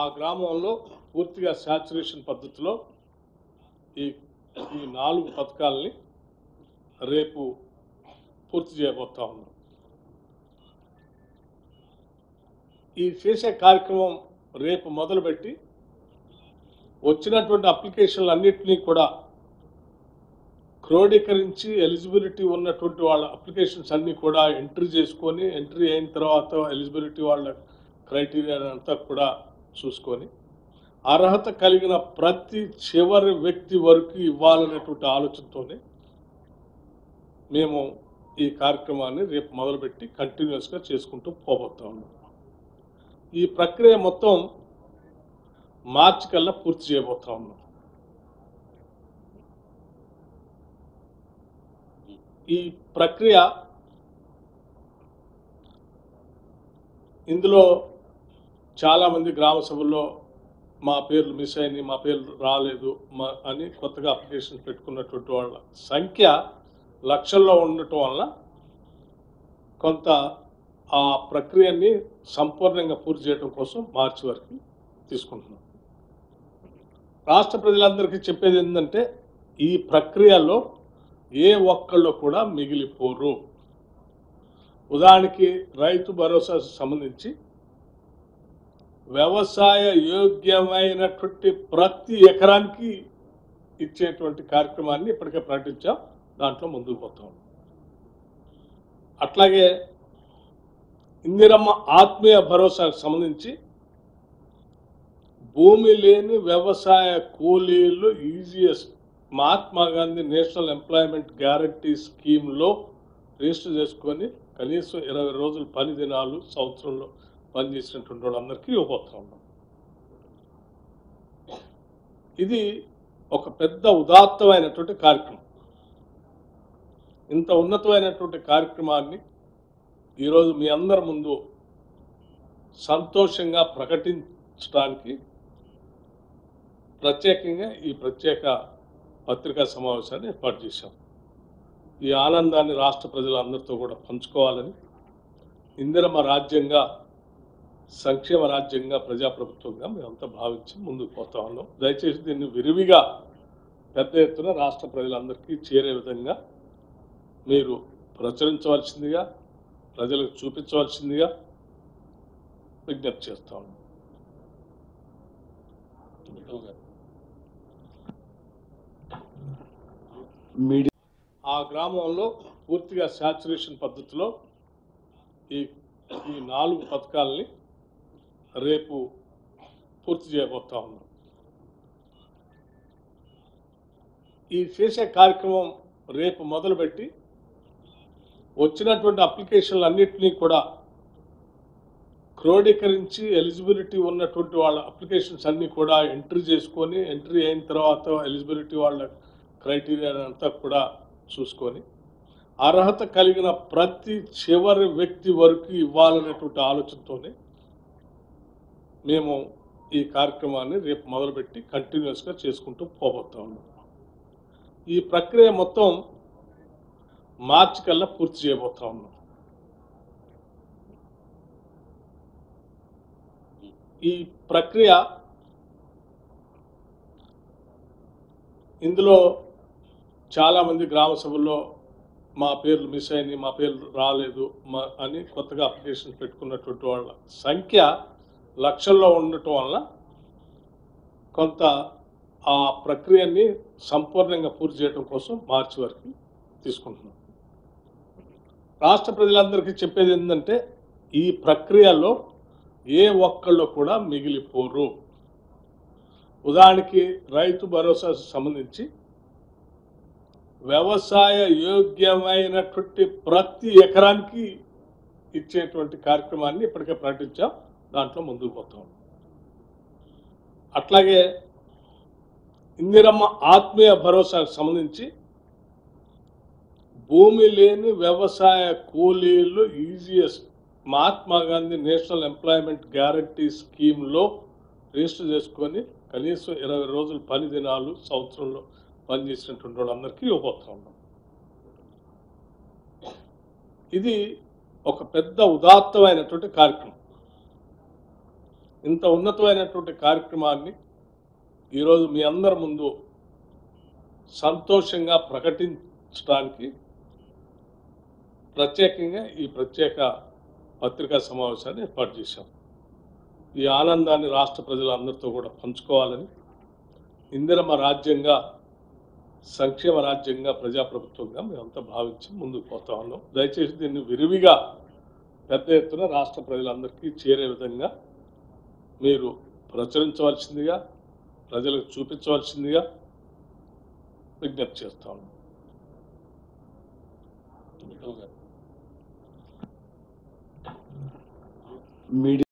ఆ గ్రామంలో పూర్తిగా సాచురేషన్ పద్ధతిలో ఈ ఈ 4 పథకాలని రేపు పూర్తి చేయబోతా ఉన్నాం. ఈ చేసే కార్యక్రమం రేపు మొదలుపెట్టి వచ్చినటువంటి అప్లికేషన్లన్నింటినీ కూడా క్రోడీకరించి ఎలిజిబిలిటీ ఉన్నటువంటి వాళ్ళ అప్లికేషన్స్ అన్నీ కూడా ఎంట్రీ చేసుకొని, ఎంట్రీ అయిన తర్వాత ఎలిజిబిలిటీ వాళ్ళ క్రైటీరియా అంతా కూడా చూసుకొని అర్హత కలిగిన ప్రతి చివరి వ్యక్తి వరకు ఇవ్వాలనేటువంటి ఆలోచనతోనే మేము ఈ కార్యక్రమాన్ని రేపు మొదలుపెట్టి కంటిన్యూస్గా చేసుకుంటూ పోబోతా ఉన్నాం. ఈ ప్రక్రియ మొత్తం మార్చి కల్లా పూర్తి చేయబోతా ఉన్నాం. ఈ ప్రక్రియ ఇందులో చాలామంది గ్రామ సభల్లో మా పేర్లు మిస్ అయినాయి, మా పేర్లు రాలేదు అని కొత్తగా అప్లికేషన్ పెట్టుకున్నటువంటి వాళ్ళ సంఖ్య లక్షల్లో ఉండటం వల్ల కొంత ఆ ప్రక్రియని సంపూర్ణంగా పూర్తి చేయడం కోసం మార్చి వరకు తీసుకుంటున్నాం. రాష్ట్ర ప్రజలందరికీ చెప్పేది ఏంటంటే ఈ ప్రక్రియలో ఏ ఒక్కళ్ళు కూడా మిగిలిపోరు. ఉదాహరణకి రైతు భరోసా సంబంధించి వ్యవసాయ యోగ్యమైనటువంటి ప్రతి ఎకరానికి ఇచ్చేటువంటి కార్యక్రమాన్ని ఇప్పటికే ప్రకటించాం. దాంట్లో ముందుకు పోతాం. అట్లాగే ఇందిరమ్మ ఆత్మీయ భరోసాకు సంబంధించి భూమి లేని వ్యవసాయ కూలీలు EGS Mahatma Gandhi national employment guarantee స్కీమ్లో రిజిస్టర్ చేసుకొని కనీసం 20 రోజులు పని దినాలు సంవత్సరంలో పనిచేసినటువంటి వాళ్ళందరికీ ఇవ్వబోతా ఉన్నాం. ఇది ఒక పెద్ద ఉదాత్తమైనటువంటి కార్యక్రమం. ఇంత ఉన్నతమైనటువంటి కార్యక్రమాన్ని ఈరోజు మీ అందరి ముందు సంతోషంగా ప్రకటించడానికి ప్రత్యేకంగా ఈ ప్రత్యేక పత్రికా సమావేశాన్ని ఏర్పాటు చేశాం. ఈ ఆనందాన్ని రాష్ట్ర ప్రజలందరితో కూడా పంచుకోవాలని, ఇందిరమ్మ రాజ్యంగా సంక్షేమ రాజ్యంగా ప్రజాప్రభుత్వంగా మేమంతా భావించి ముందుకు పోతా ఉన్నాం. దయచేసి దీన్ని విరివిగా పెద్ద ఎత్తున రాష్ట్ర ప్రజలందరికీ చేరే విధంగా మీరు ప్రచురించవలసిందిగా, ప్రజలకు చూపించవలసిందిగా విజ్ఞప్తి చేస్తా ఉన్నాం. ఆ గ్రామంలో పూర్తిగా సాచురేషన్ పద్ధతిలో ఈ 4 పథకాలని రేపు పూర్తి చేయబోతా ఉన్నాం. ఈ చేసే కార్యక్రమం రేపు మొదలుపెట్టి వచ్చినటువంటి అప్లికేషన్లన్నింటినీ కూడా క్రోడీకరించి ఎలిజిబిలిటీ ఉన్నటువంటి వాళ్ళ అప్లికేషన్స్ అన్నీ కూడా ఎంట్రీ చేసుకొని, ఎంట్రీ అయిన తర్వాత ఎలిజిబిలిటీ వాళ్ళ క్రైటీరియా అంతా కూడా చూసుకొని అర్హత కలిగిన ప్రతి చివరి వ్యక్తి వరకు ఇవ్వాలనేటువంటి ఆలోచనతోనే మేము ఈ కార్యక్రమాన్ని రేపు మొదలుపెట్టి కంటిన్యూస్గా చేసుకుంటూ పోబోతా ఉన్నాం. ఈ ప్రక్రియ మొత్తం మార్చి కల్లా పూర్తి చేయబోతా ఉన్నాం. ఈ ప్రక్రియ ఇందులో చాలామంది గ్రామ సభల్లో మా పేర్లు మిస్ అయినాయి, మా పేర్లు రాలేదు అని కొత్తగా అప్లికేషన్ పెట్టుకున్నటువంటి వాళ్ళ సంఖ్య లక్షల్లో ఉండటం వల్ల కొంత ఆ ప్రక్రియని సంపూర్ణంగా పూర్తి చేయడం కోసం మార్చి వరకు తీసుకుంటున్నాం. రాష్ట్ర ప్రజలందరికీ చెప్పేది ఏంటంటే ఈ ప్రక్రియలో ఏ ఒక్కళ్ళు కూడా మిగిలిపోరు. ఉదాహరణకి రైతు భరోసా సంబంధించి వ్యవసాయ యోగ్యమైనటువంటి ప్రతి ఎకరానికి ఇచ్చేటువంటి కార్యక్రమాన్ని ఇప్పటికే ప్రకటించాం. దాంట్లో ముందుకు పోతాం. అట్లాగే ఇందిరమ్మ ఆత్మీయ భరోసాకు సంబంధించి భూమి లేని వ్యవసాయ కూలీలు EGS Mahatma Gandhi national employment guarantee స్కీమ్లో రిజిస్టర్ చేసుకొని కనీసం 20 రోజులు పని దినాలు సంవత్సరంలో పనిచేసినటువంటి వాళ్ళందరికీ ఇవ్వబోతా ఉన్నాం. ఇది ఒక పెద్ద ఉదాత్తమైనటువంటి కార్యక్రమం. ఇంత ఉన్నతమైనటువంటి కార్యక్రమాన్ని ఈరోజు మీ అందరి ముందు సంతోషంగా ప్రకటించడానికి ప్రత్యేకంగా ఈ ప్రత్యేక పత్రికా సమావేశాన్ని ఏర్పాటు చేశాం. ఈ ఆనందాన్ని రాష్ట్ర ప్రజలందరితో కూడా పంచుకోవాలని, ఇందిరమ్మ రాజ్యంగా, సంక్షేమ రాజ్యంగా, ప్రజాప్రభుత్వంగా మేమంతా భావించి ముందుకు పోతా ఉన్నాం. దయచేసి దీన్ని విరివిగా పెద్ద ఎత్తున రాష్ట్ర ప్రజలందరికీ చేరే విధంగా మీరు ప్రచురించవలసిందిగా, ప్రజలకు చూపించవలసిందిగా విజ్ఞప్తి చేస్తా ఉన్నాం. మీడియా